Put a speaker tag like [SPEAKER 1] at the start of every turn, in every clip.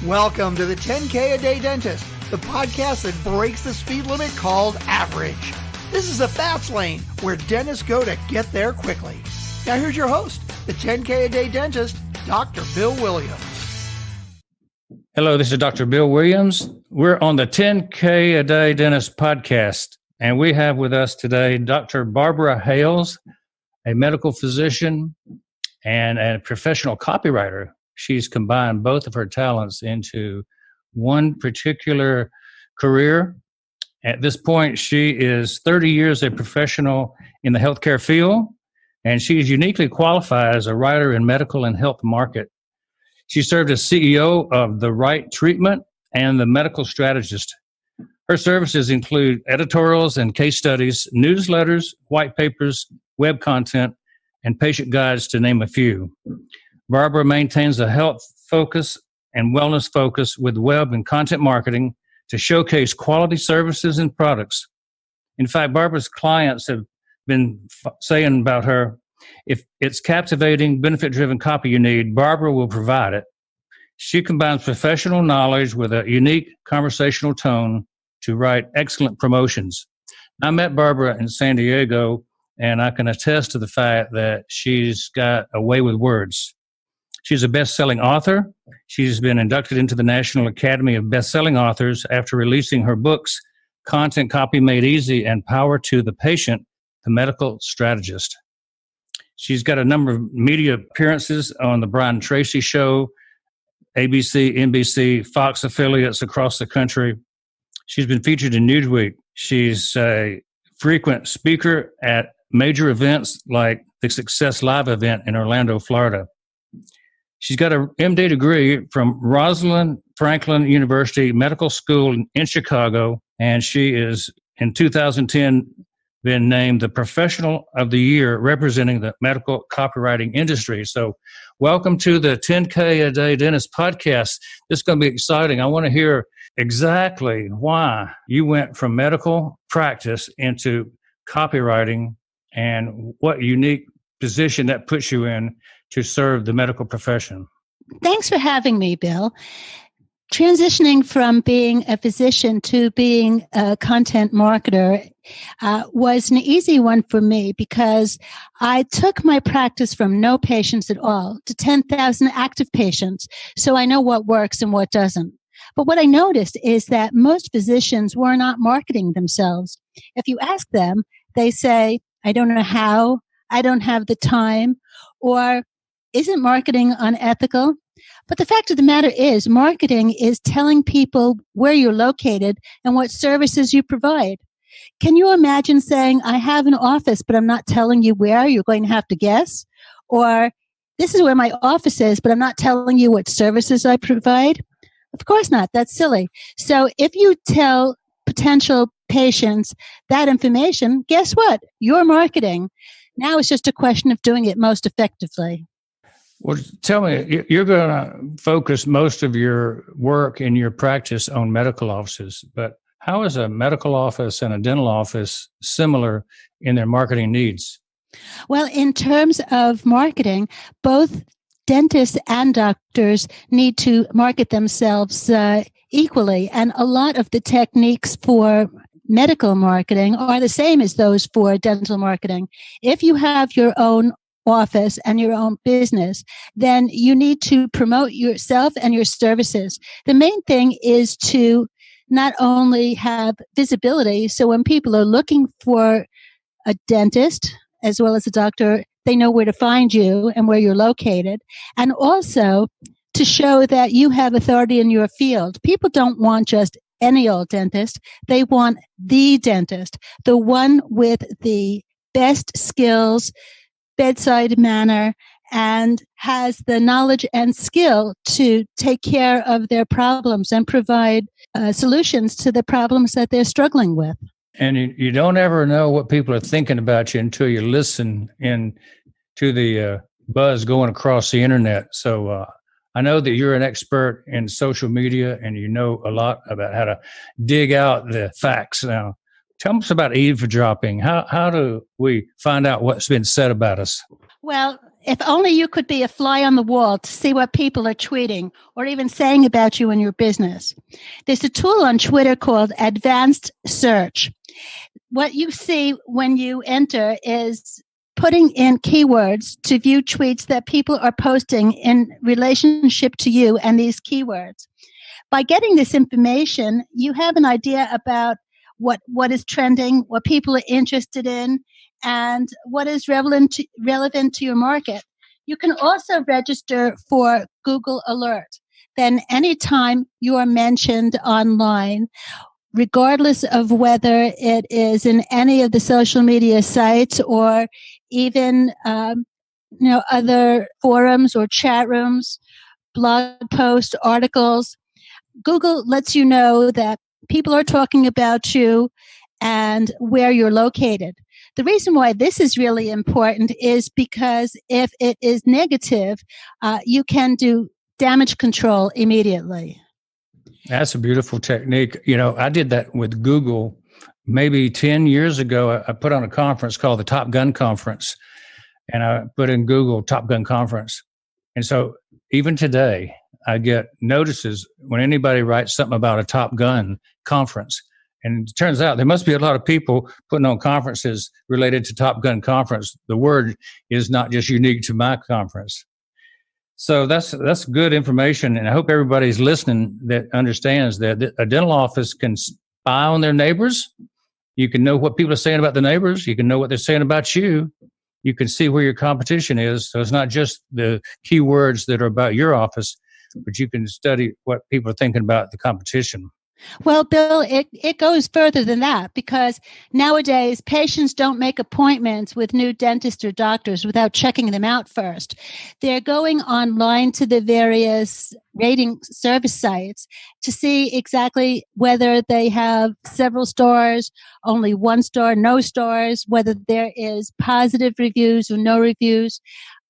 [SPEAKER 1] Welcome to the 10K a Day Dentist, the podcast that breaks the speed limit called average. This is a fast lane where dentists go to get there quickly. Now here's your host, the 10K a Day Dentist, Dr. Bill Williams.
[SPEAKER 2] Hello, this is Dr. Bill Williams. We're on the 10K a Day Dentist podcast, and we have with us today Dr. Barbara Hales, a medical physician and a professional copywriter. She's combined both of her talents into one particular career. At this point, she is 30 years a professional in the healthcare field, and she is uniquely qualified as a writer in medical and health market. She served as CEO of The Right Treatment and The Medical Strategist. Her services include editorials and case studies, newsletters, white papers, web content, and patient guides, to name a few. Barbara maintains a health focus and wellness focus with web and content marketing to showcase quality services and products. In fact, Barbara's clients have been saying about her, if it's captivating, benefit-driven copy you need, Barbara will provide it. She combines professional knowledge with a unique conversational tone to write excellent promotions. I met Barbara in San Diego, and I can attest to the fact that she's got a way with words. She's a best-selling author. She's been inducted into the National Academy of Best-Selling Authors after releasing her books, Content Copy Made Easy and Power to the Patient, The Medical Strategist. She's got a number of media appearances on the Brian Tracy Show, ABC, NBC, Fox affiliates across the country. She's been featured in Newsweek. She's a frequent speaker at major events like the Success Live event in Orlando, Florida. She's got an MD degree from Rosalind Franklin University Medical School in Chicago, and she is, in 2010, been named the Professional of the Year representing the medical copywriting industry. So welcome to the 10K a Day Dentist podcast. This is going to be exciting. I want to hear exactly why you went from medical practice into copywriting and what unique position that puts you in to serve the medical profession.
[SPEAKER 3] Thanks for having me, Bill. Transitioning from being a physician to being a content marketer was an easy one for me because I took my practice from no patients at all to 10,000 active patients, so I know what works and what doesn't. But what I noticed is that most physicians were not marketing themselves. If you ask them, they say, I don't know how, I don't have the time, or isn't marketing unethical? But the fact of the matter is, marketing is telling people where you're located and what services you provide. Can you imagine saying, I have an office, but I'm not telling you where? You're going to have to guess. Or, this is where my office is, but I'm not telling you what services I provide. Of course not. That's silly. So if you tell potential patients that information, guess what? You're marketing. Now it's just a question of doing it most effectively.
[SPEAKER 2] Well, tell me, you're going to focus most of your work in your practice on medical offices, but how is a medical office and a dental office similar in their marketing needs?
[SPEAKER 3] Well, in terms of marketing, both dentists and doctors need to market themselves equally, and a lot of the techniques for medical marketing are the same as those for dental marketing. If you have your own office and your own business, then you need to promote yourself and your services. The main thing is to not only have visibility, so when people are looking for a dentist as well as a doctor, they know where to find you and where you're located, and also to show that you have authority in your field. People don't want just any old dentist. They want the dentist, the one with the best skills, bedside manner, and has the knowledge and skill to take care of their problems and provide solutions to the problems that they're struggling with.
[SPEAKER 2] And you don't ever know what people are thinking about you until you listen in to the buzz going across the internet. So I know that you're an expert in social media and you know a lot about how to dig out the facts. Now, tell us about eavesdropping. How do we find out what's been said about us?
[SPEAKER 3] Well, If only you could be a fly on the wall to see what people are tweeting or even saying about you and your business. There's a tool on Twitter called Advanced Search. What you see when you enter is putting in keywords to view tweets that people are posting in relationship to you and these keywords. By getting this information, you have an idea about what is trending, what people are interested in, and what is relevant to your market. You can also register for Google Alert. Then anytime you are mentioned online, regardless of whether it is in any of the social media sites or even other forums or chat rooms, blog posts, articles, Google lets you know that people are talking about you and where you're located. The reason why this is really important is because if it is negative, you can do damage control immediately.
[SPEAKER 2] That's a beautiful technique. I did that with Google maybe 10 years ago. I put on a conference called the Top Gun Conference, and I put in Google Top Gun Conference. And so even today, I get notices when anybody writes something about a Top Gun conference. And it turns out there must be a lot of people putting on conferences related to Top Gun Conference. The word is not just unique to my conference. So that's good information. And I hope everybody's listening that understands that a dental office can spy on their neighbors. You can know what people are saying about the neighbors. You can know what they're saying about you. You can see where your competition is. So it's not just the keywords that are about your office, but you can study what people are thinking about the competition.
[SPEAKER 3] Well, Bill, it goes further than that because nowadays patients don't make appointments with new dentists or doctors without checking them out first. They're going online to the various rating service sites to see exactly whether they have several stars, only 1 star, no stars, whether there is positive reviews or no reviews.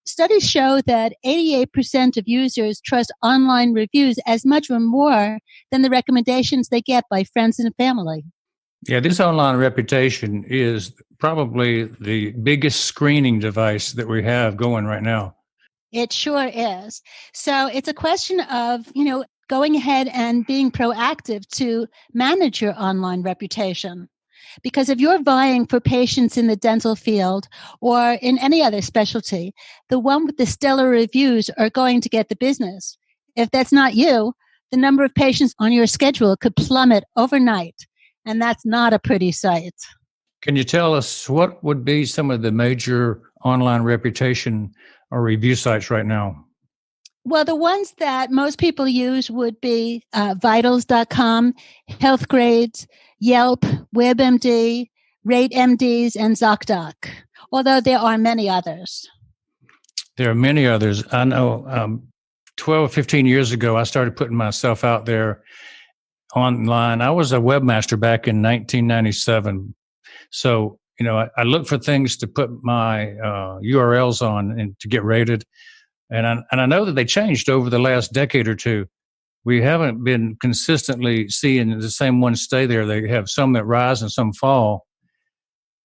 [SPEAKER 3] Studies show that 88% of users trust online reviews as much or more than the recommendations they get by friends and family.
[SPEAKER 2] Yeah, this online reputation is probably the biggest screening device that we have going right now.
[SPEAKER 3] It sure is. So it's a question of, going ahead and being proactive to manage your online reputation. Because if you're vying for patients in the dental field or in any other specialty, the one with the stellar reviews are going to get the business. If that's not you, the number of patients on your schedule could plummet overnight, and that's not a pretty sight.
[SPEAKER 2] Can you tell us what would be some of the major online reputation or review sites right now?
[SPEAKER 3] Well, the ones that most people use would be vitals.com, HealthGrades, Yelp, WebMD, RateMDs, and ZocDoc, although there are many others.
[SPEAKER 2] There are many others. I know 12, 15 years ago, I started putting myself out there online. I was a webmaster back in 1997. So, I look for things to put my URLs on and to get rated. And I know that they changed over the last decade or two. We haven't been consistently seeing the same ones stay there. They have some that rise and some fall.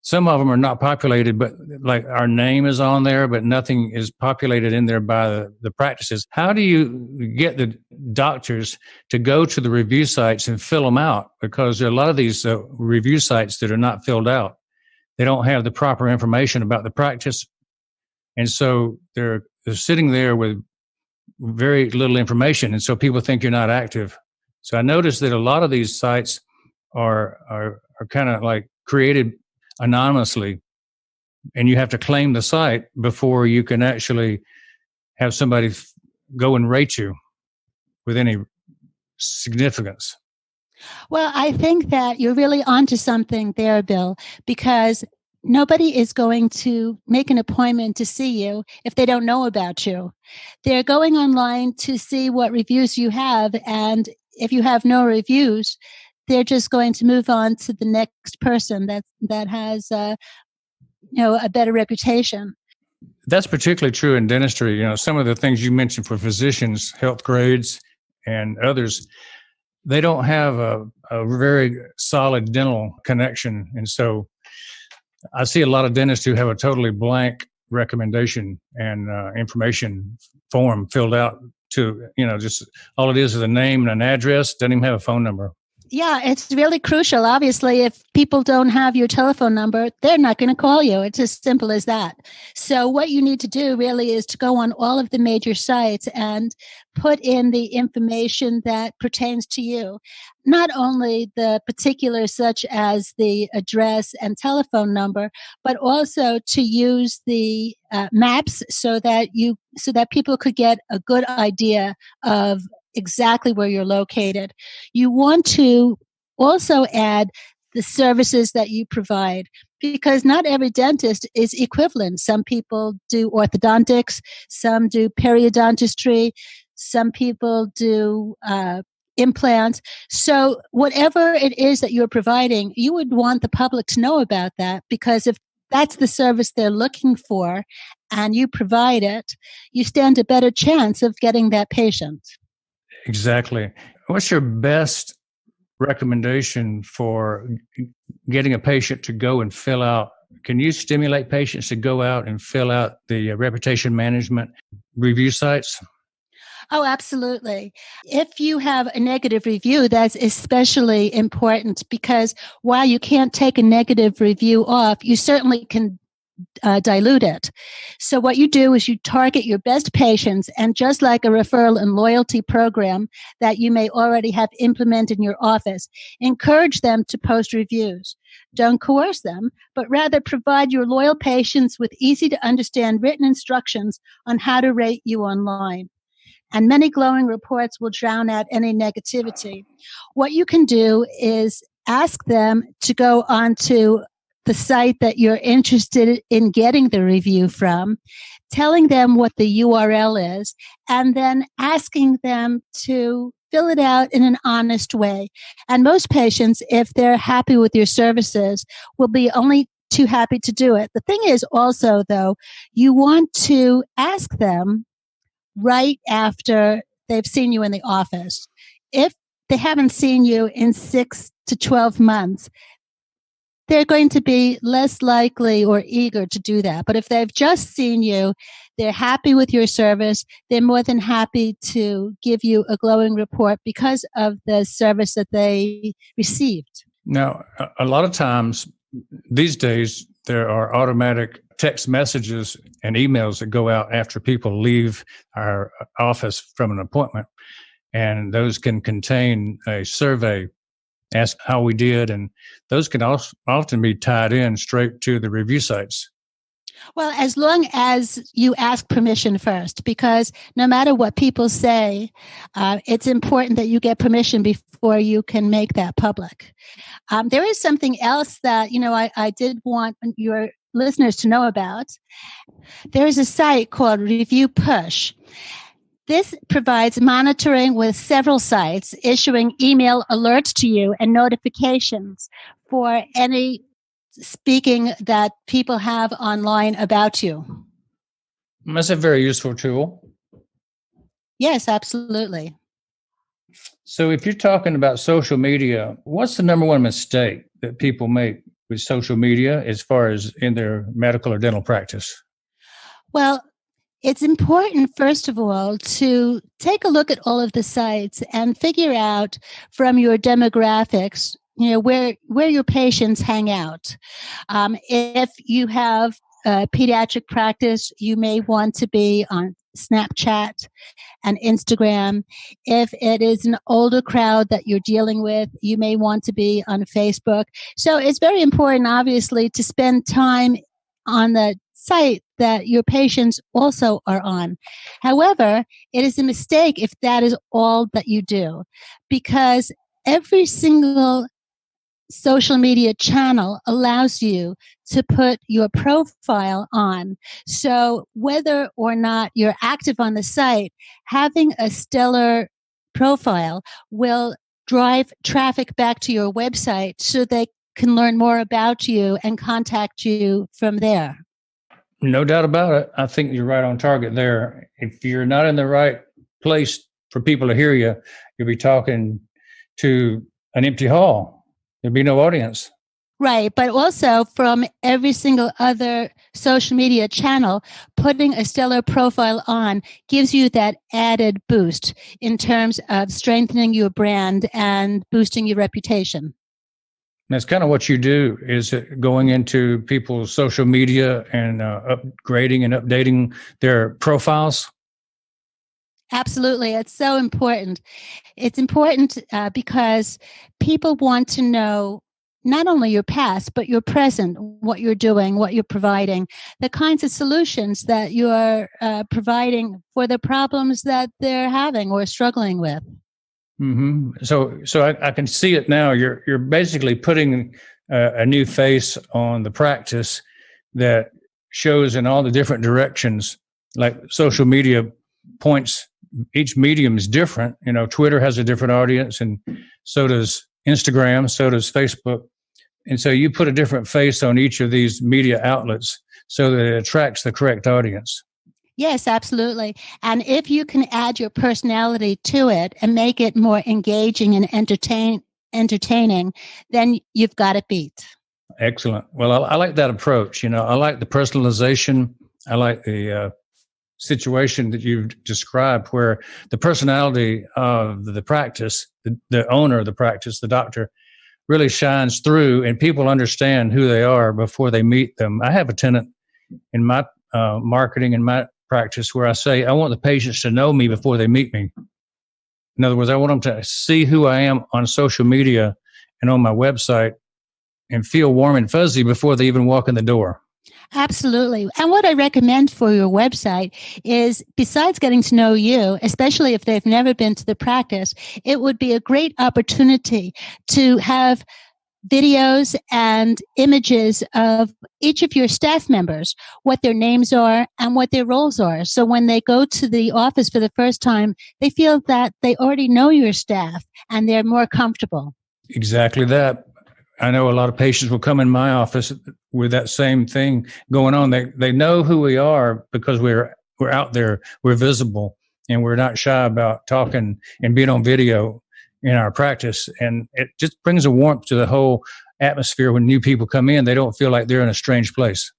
[SPEAKER 2] Some of them are not populated, but like our name is on there, but nothing is populated in there by the practices. How do you get the doctors to go to the review sites and fill them out? Because there are a lot of these review sites that are not filled out. They don't have the proper information about the practice. And so they're sitting there with very little information, and so people think you're not active. So I noticed that a lot of these sites are kind of like created anonymously, and you have to claim the site before you can actually have somebody go and rate you with any significance.
[SPEAKER 3] Well, I think that you're really onto something there, Bill, because nobody is going to make an appointment to see you if they don't know about you. They're going online to see what reviews you have, and if you have no reviews, they're just going to move on to the next person that has a better reputation.
[SPEAKER 2] That's particularly true in dentistry. Some of the things you mentioned for physicians, HealthGrades and others, they don't have a very solid dental connection, and so I see a lot of dentists who have a totally blank recommendation and information form filled out to, just all it is a name and an address, doesn't even have a phone number.
[SPEAKER 3] Yeah, it's really crucial. Obviously, if people don't have your telephone number, they're not going to call you. It's as simple as that. So what you need to do really is to go on all of the major sites and put in the information that pertains to you. Not only the particulars such as the address and telephone number, but also to use the maps so that people could get a good idea of exactly where you're located. You want to also add the services that you provide, because not every dentist is equivalent. Some people do orthodontics, some do periodontistry, some people do implants. So whatever it is that you're providing, you would want the public to know about that, because if that's the service they're looking for and you provide it, you stand a better chance of getting that patient.
[SPEAKER 2] Exactly. What's your best recommendation for getting a patient to go and fill out? Can you stimulate patients to go out and fill out the reputation management review sites?
[SPEAKER 3] Oh, absolutely. If you have a negative review, that's especially important, because while you can't take a negative review off, you certainly can dilute it. So what you do is you target your best patients, and just like a referral and loyalty program that you may already have implemented in your office, encourage them to post reviews. Don't coerce them, but rather provide your loyal patients with easy to understand written instructions on how to rate you online. And many glowing reports will drown out any negativity. What you can do is ask them to go onto the site that you're interested in getting the review from, telling them what the URL is, and then asking them to fill it out in an honest way. And most patients, if they're happy with your services, will be only too happy to do it. The thing is also, though, you want to ask them right after they've seen you in the office. If they haven't seen you in 6 to 12 months, they're going to be less likely or eager to do that. But if they've just seen you, they're happy with your service, they're more than happy to give you a glowing report because of the service that they received.
[SPEAKER 2] Now, a lot of times these days, there are automatic text messages and emails that go out after people leave our office from an appointment. And those can contain a survey, ask how we did, and those can often be tied in straight to the review sites.
[SPEAKER 3] Well, as long as you ask permission first, because no matter what people say, it's important that you get permission before you can make that public. There is something else that, I did want your listeners to know about. There is a site called Review Push. This provides monitoring with several sites, issuing email alerts to you and notifications for any speaking that people have online about you.
[SPEAKER 2] That's a very useful tool.
[SPEAKER 3] Yes, absolutely.
[SPEAKER 2] So if you're talking about social media, what's the number one mistake that people make with social media as far as in their medical or dental practice?
[SPEAKER 3] Well, it's important, first of all, to take a look at all of the sites and figure out from your demographics, where your patients hang out. If you have a pediatric practice, you may want to be on Snapchat and Instagram. If it is an older crowd that you're dealing with, you may want to be on Facebook. So it's very important, obviously, to spend time on the site that your patients also are on. However, it is a mistake if that is all that you do, because every single social media channel allows you to put your profile on. So whether or not you're active on the site, having a stellar profile will drive traffic back to your website so they can learn more about you and contact you from there.
[SPEAKER 2] No doubt about it. I think you're right on target there. If you're not in the right place for people to hear you, you'll be talking to an empty hall. There'll be no audience.
[SPEAKER 3] Right. But also from every single other social media channel, putting a stellar profile on gives you that added boost in terms of strengthening your brand and boosting your reputation.
[SPEAKER 2] That's kind of what you do, is going into people's social media and upgrading and updating their profiles.
[SPEAKER 3] Absolutely. It's so important. It's important because people want to know not only your past, but your present, what you're doing, what you're providing, the kinds of solutions that you're providing for the problems that they're having or struggling with.
[SPEAKER 2] Mm-hmm. So I can see it now. You're basically putting a new face on the practice that shows in all the different directions. Like social media points, each medium is different. Twitter has a different audience, and so does Instagram, so does Facebook. And so you put a different face on each of these media outlets so that it attracts the correct audience.
[SPEAKER 3] Yes, absolutely. And if you can add your personality to it and make it more engaging and entertaining, then you've got it beat.
[SPEAKER 2] Excellent. Well, I like that approach. I like the personalization. I like the situation that you've described, where the personality of the practice, the owner of the practice, the doctor, really shines through, and people understand who they are before they meet them. I have a tenet in my marketing and my practice where I say, I want the patients to know me before they meet me. In other words, I want them to see who I am on social media and on my website and feel warm and fuzzy before they even walk in the door.
[SPEAKER 3] Absolutely. And what I recommend for your website is, besides getting to know you, especially if they've never been to the practice, it would be a great opportunity to have videos and images of each of your staff members, what their names are and what their roles are. So when they go to the office for the first time, they feel that they already know your staff and they're more comfortable.
[SPEAKER 2] Exactly that. I know a lot of patients will come in my office with that same thing going on. They know who we are because we're out there, we're visible, and we're not shy about talking and being on video in our practice. And it just brings a warmth to the whole atmosphere when new people come in. They don't feel like they're in a strange place.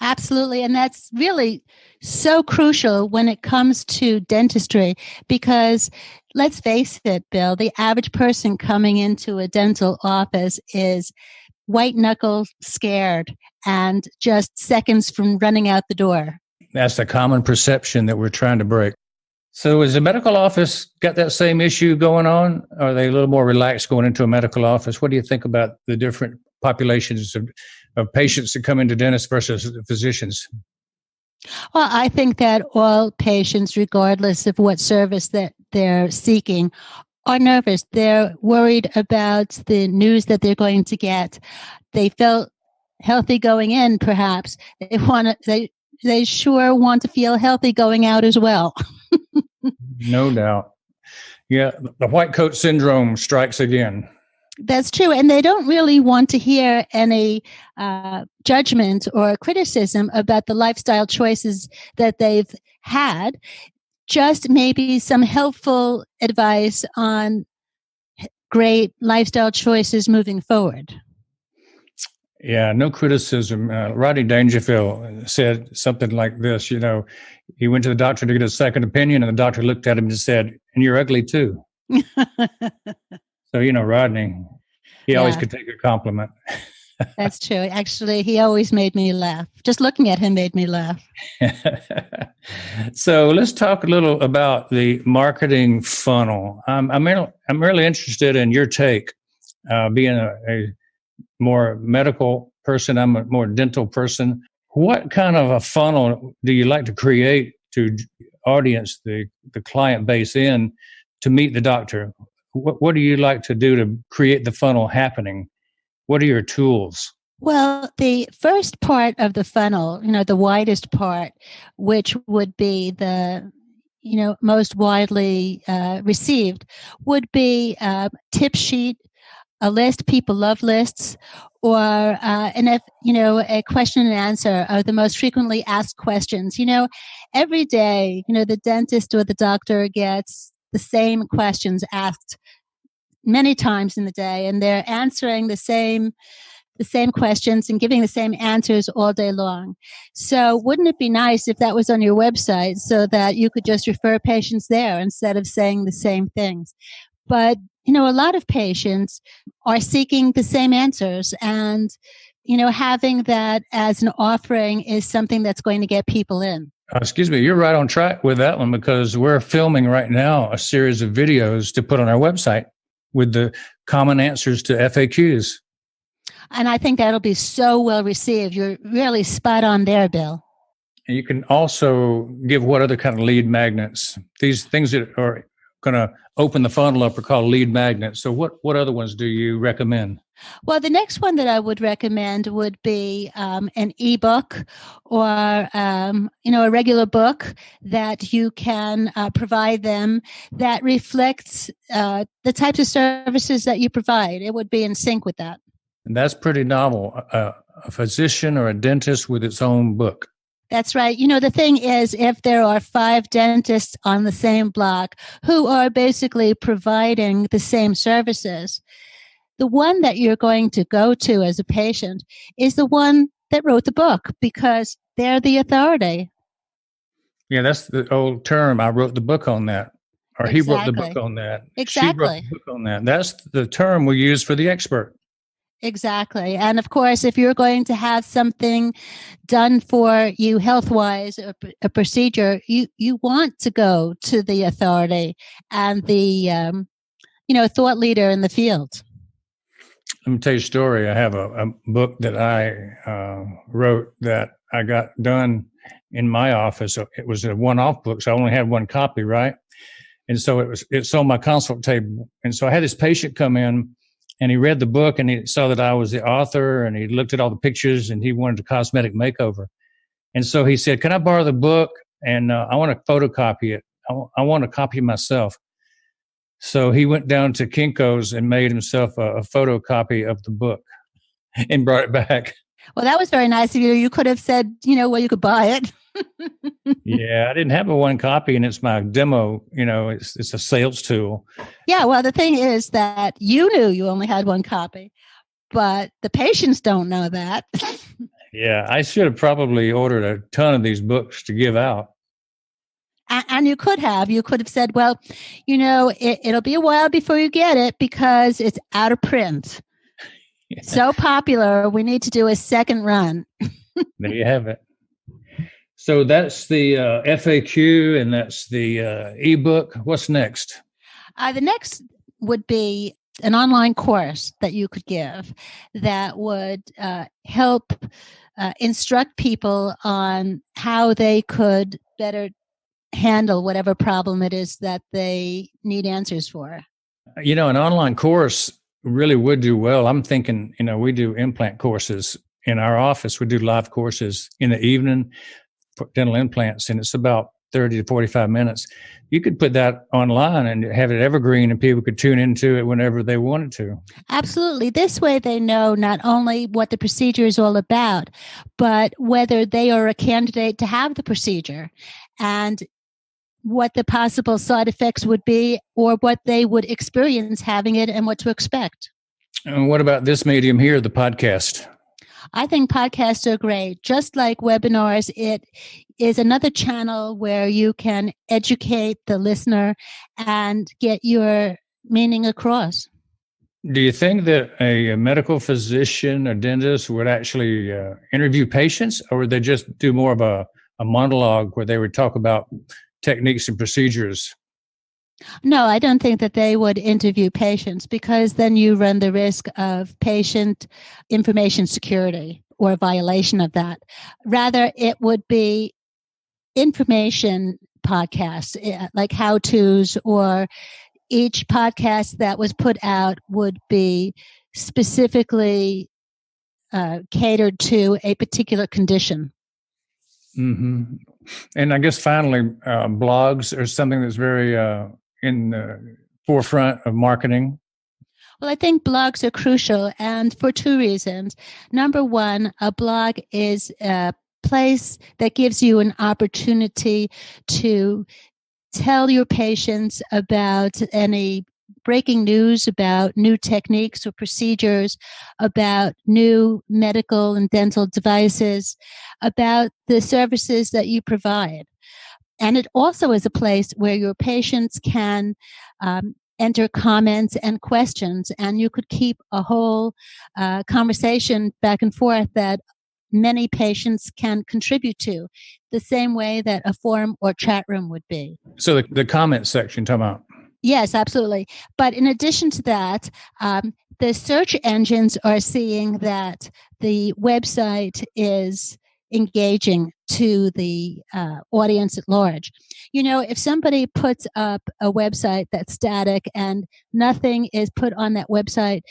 [SPEAKER 3] Absolutely. And that's really so crucial when it comes to dentistry, because let's face it, Bill, the average person coming into a dental office is white knuckle scared and just seconds from running out the door.
[SPEAKER 2] That's the common perception that we're trying to break. So has the medical office got that same issue going on? Are they a little more relaxed going into a medical office? What do you think about the different populations of patients that come into dentists versus physicians?
[SPEAKER 3] Well, I think that all patients, regardless of what service that they're seeking, are nervous. They're worried about the news that they're going to get. They felt healthy going in, perhaps. They sure want to feel healthy going out as well.
[SPEAKER 2] No doubt. Yeah, the white coat syndrome strikes again.
[SPEAKER 3] That's true. And they don't really want to hear any judgment or criticism about the lifestyle choices that they've had. Just maybe some helpful advice on great lifestyle choices moving forward.
[SPEAKER 2] Yeah, no criticism. Rodney Dangerfield said something like this, he went to the doctor to get a second opinion, and the doctor looked at him and said, "And you're ugly too." So, Rodney, he always could take a compliment.
[SPEAKER 3] That's true. Actually, he always made me laugh. Just looking at him made me laugh.
[SPEAKER 2] So let's talk a little about the marketing funnel. I'm really interested in your take, being a more medical person. I'm a more dental person. What kind of a funnel do you like to create to audience the client base in to meet the doctor? What do you like to do to create the funnel happening? What are your tools?
[SPEAKER 3] Well, the first part of the funnel, the widest part, which would be the most widely received, would be a tip sheet, a list. People love lists, or a question and answer of the most frequently asked questions. Every day, the dentist or the doctor gets the same questions asked many times in the day, and they're answering the same the same questions and giving the same answers all day long. So wouldn't it be nice if that was on your website so that you could just refer patients there instead of saying the same things? But, a lot of patients are seeking the same answers, and, having that as an offering is something that's going to get people in.
[SPEAKER 2] Excuse me, you're right on track with that one, because we're filming right now a series of videos to put on our website with the common answers to FAQs.
[SPEAKER 3] And I think that'll be so well received. You're really spot on there, Bill.
[SPEAKER 2] And you can also give what other kind of lead magnets. These things that are going to open the funnel up are called lead magnets. So what other ones do you recommend?
[SPEAKER 3] Well, the next one that I would recommend would be an ebook or, a regular book that you can provide them that reflects the types of services that you provide. It would be in sync with that.
[SPEAKER 2] And that's pretty novel, a physician or a dentist with its own book.
[SPEAKER 3] That's right. The thing is, if there are 5 dentists on the same block who are basically providing the same services, the one that you're going to go to as a patient is the one that wrote the book, because they're the authority.
[SPEAKER 2] Yeah, that's the old term. I wrote the book on that. Or
[SPEAKER 3] Exactly.
[SPEAKER 2] He wrote the book on that.
[SPEAKER 3] Exactly.
[SPEAKER 2] She wrote the book on that. That's the term we use for the expert.
[SPEAKER 3] Exactly. And of course, if you're going to have something done for you health-wise, a procedure, you want to go to the authority and the, thought leader in the field. Let
[SPEAKER 2] me tell you a story. I have a book that I wrote that I got done in my office. It was a one-off book, so I only had one copy, right? And so it's on my consult table. And so I had this patient come in, and he read the book, and he saw that I was the author, and he looked at all the pictures, and he wanted a cosmetic makeover. And so he said, "Can I borrow the book? And I want to photocopy it. I want to copy myself." So he went down to Kinko's and made himself a photocopy of the book and brought it back.
[SPEAKER 3] Well, that was very nice of you. You could have said, you could buy it.
[SPEAKER 2] Yeah, I didn't have a one copy, and it's my demo. It's a sales tool.
[SPEAKER 3] Yeah, well, the thing is that you knew you only had one copy, but the patients don't know that.
[SPEAKER 2] Yeah, I should have probably ordered a ton of these books to give out.
[SPEAKER 3] And you could have said, well, it'll be a while before you get it because it's out of print. Yeah. So popular, we need to do a second run.
[SPEAKER 2] There you have it. So that's the FAQ, and that's the ebook. What's next?
[SPEAKER 3] The next would be an online course that you could give that would help instruct people on how they could better handle whatever problem it is that they need answers for.
[SPEAKER 2] An online course really would do well. I'm thinking, we do implant courses in our office. We do live courses in the evening for dental implants, and it's about 30 to 45 minutes. You could put that online and have it evergreen, and people could tune into it whenever they wanted to.
[SPEAKER 3] Absolutely. This way they know not only what the procedure is all about, but whether they are a candidate to have the procedure and what the possible side effects would be, or what they would experience having it and what to expect.
[SPEAKER 2] And what about this medium here, the podcast?
[SPEAKER 3] I think podcasts are great. Just like webinars, it is another channel where you can educate the listener and get your meaning across.
[SPEAKER 2] Do you think that a medical physician or dentist would actually interview patients, or would they just do more of a monologue where they would talk about techniques and procedures?
[SPEAKER 3] No, I don't think that they would interview patients, because then you run the risk of patient information security or violation of that. Rather, it would be information podcasts like how-tos, or each podcast that was put out would be specifically catered to a particular condition.
[SPEAKER 2] Mm-hmm. And I guess finally, blogs are something that's very in the forefront of marketing.
[SPEAKER 3] Well, I think blogs are crucial, and for 2 reasons. Number one, a blog is a place that gives you an opportunity to tell your patients about any breaking news about new techniques or procedures, about new medical and dental devices, about the services that you provide. And it also is a place where your patients can enter comments and questions, and you could keep a whole conversation back and forth that many patients can contribute to, the same way that a forum or chat room would be.
[SPEAKER 2] So the comment section, talking about.
[SPEAKER 3] Yes, absolutely. But in addition to that, the search engines are seeing that the website is engaging to the audience at large. If somebody puts up a website that's static and nothing is put on that website,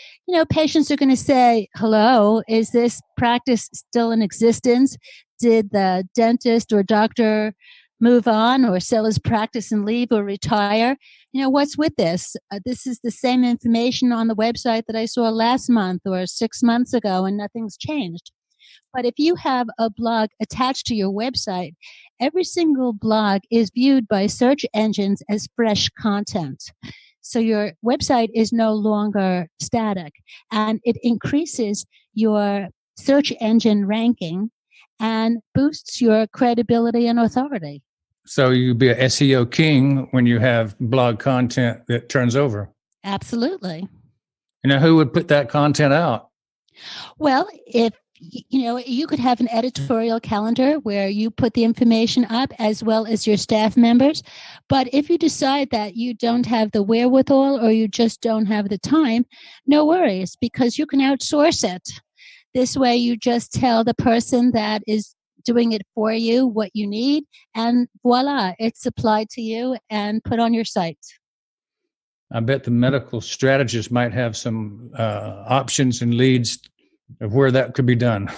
[SPEAKER 3] patients are going to say, hello, is this practice still in existence? Did the dentist or doctor move on or sell his practice and leave or retire? What's with this? This is the same information on the website that I saw last month or 6 months ago, and nothing's changed. But if you have a blog attached to your website, every single blog is viewed by search engines as fresh content. So your website is no longer static, and it increases your search engine ranking and boosts your credibility and authority.
[SPEAKER 2] So you'd be an SEO king when you have blog content that turns over.
[SPEAKER 3] Absolutely.
[SPEAKER 2] Who would put that content out?
[SPEAKER 3] Well, if you could have an editorial calendar where you put the information up as well as your staff members. But if you decide that you don't have the wherewithal or you just don't have the time, no worries, because you can outsource it. This way you just tell the person that is doing it for you what you need, and voila, it's supplied to you and put on your site.
[SPEAKER 2] I bet the medical strategist might have some options and leads of where that could be done.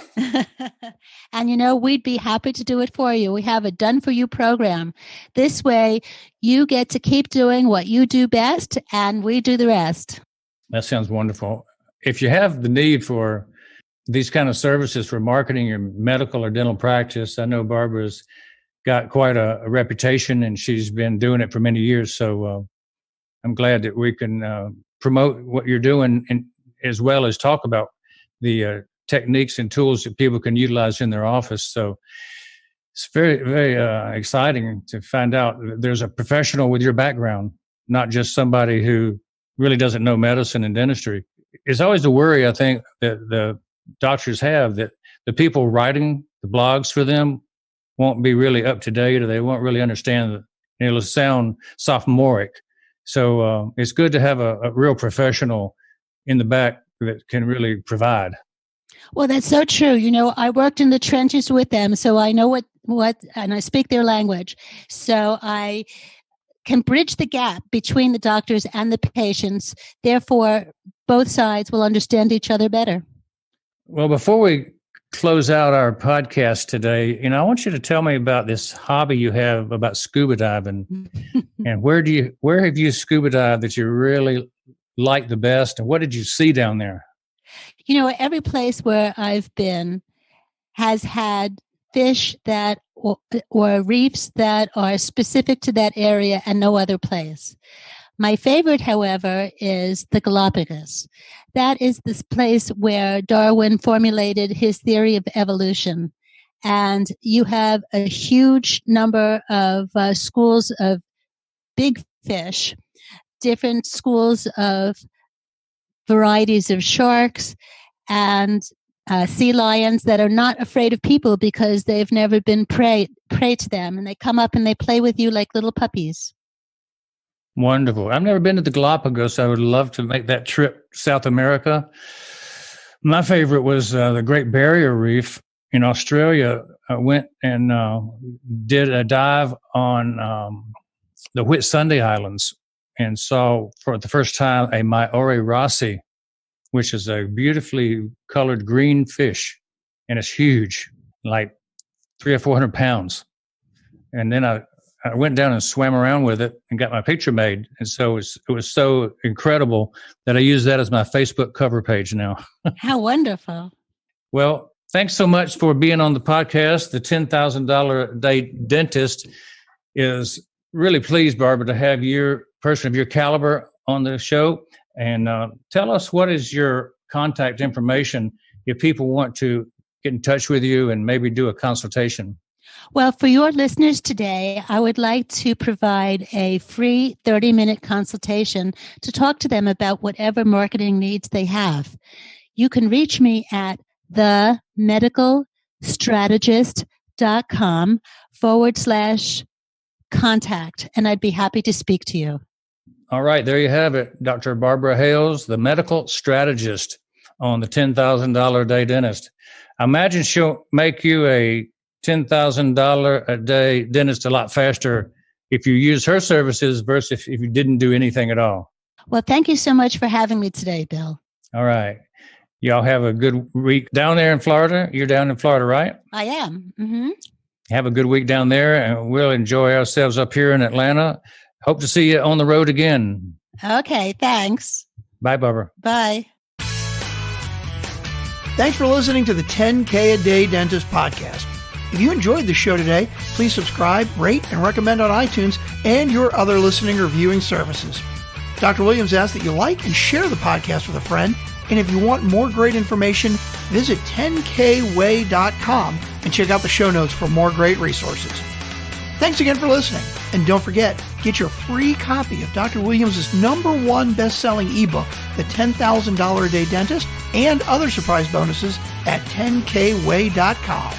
[SPEAKER 3] And we'd be happy to do it for you. We have a done for you program. This way you get to keep doing what you do best and we do the rest.
[SPEAKER 2] That sounds wonderful. If you have the need for these kind of services for marketing your medical or dental practice, I know Barbara's got quite a reputation and she's been doing it for many years. So I'm glad that we can promote what you're doing, and as well as talk about the techniques and tools that people can utilize in their office. So it's very, very exciting to find out that there's a professional with your background, not just somebody who really doesn't know medicine and dentistry. It's always a worry, I think, that the doctors have, that the people writing the blogs for them won't be really up to date, or they won't really understand that it'll sound sophomoric. So it's good to have a real professional in the back that can really provide.
[SPEAKER 3] Well, that's so true. I worked in the trenches with them, so I know what, and I speak their language. So I can bridge the gap between the doctors and the patients. Therefore, both sides will understand each other better.
[SPEAKER 2] Well, before we close out our podcast today, I want you to tell me about this hobby you have about scuba diving. And where have you scuba dived that you really like the best, and what did you see down there?
[SPEAKER 3] Every place where I've been has had fish that or reefs that are specific to that area and no other place. My favorite, however, is the Galapagos. That is this place where Darwin formulated his theory of evolution. And you have a huge number of schools of big fish, different schools of varieties of sharks, and sea lions that are not afraid of people because they've never been prey to them. And they come up and they play with you like little puppies.
[SPEAKER 2] Wonderful. I've never been to the Galapagos. I would love to make that trip to South America. My favorite was the Great Barrier Reef in Australia. I went and did a dive on the Whitsunday Islands and saw for the first time a Maori Rossi, which is a beautifully colored green fish, and it's huge, like 300 or 400 pounds. And then I went down and swam around with it and got my picture made. And so it was so incredible that I use that as my Facebook cover page now.
[SPEAKER 3] How wonderful.
[SPEAKER 2] Well, thanks so much for being on the podcast. The $10,000 a day dentist is really pleased, Barbara, to have your person of your caliber on the show. And tell us, what is your contact information if people want to get in touch with you and maybe do a consultation?
[SPEAKER 3] Well, for your listeners today, I would like to provide a free 30-minute consultation to talk to them about whatever marketing needs they have. You can reach me at themedicalstrategist.com/contact, and I'd be happy to speak to you.
[SPEAKER 2] All right, there you have it. Dr. Barbara Hales, the medical strategist on the $10,000 a day dentist. I imagine she'll make you a $10,000 a day dentist a lot faster if you use her services versus if you didn't do anything at all.
[SPEAKER 3] Well, thank you so much for having me today, Bill.
[SPEAKER 2] All right. Y'all have a good week down there in Florida. You're down in Florida, right?
[SPEAKER 3] I am. Mm-hmm.
[SPEAKER 2] Have a good week down there, and we'll enjoy ourselves up here in Atlanta. Hope to see you on the road again.
[SPEAKER 3] Okay, thanks.
[SPEAKER 2] Bye, Barbara.
[SPEAKER 3] Bye.
[SPEAKER 1] Thanks for listening to the 10K a Day Dentist podcast. If you enjoyed the show today, please subscribe, rate, and recommend on iTunes and your other listening or viewing services. Dr. Williams asks that you like and share the podcast with a friend. And if you want more great information, visit 10kway.com and check out the show notes for more great resources. Thanks again for listening. And don't forget, get your free copy of Dr. Williams' #1 best-selling ebook, The $10,000 a Day Dentist, and other surprise bonuses at 10kway.com.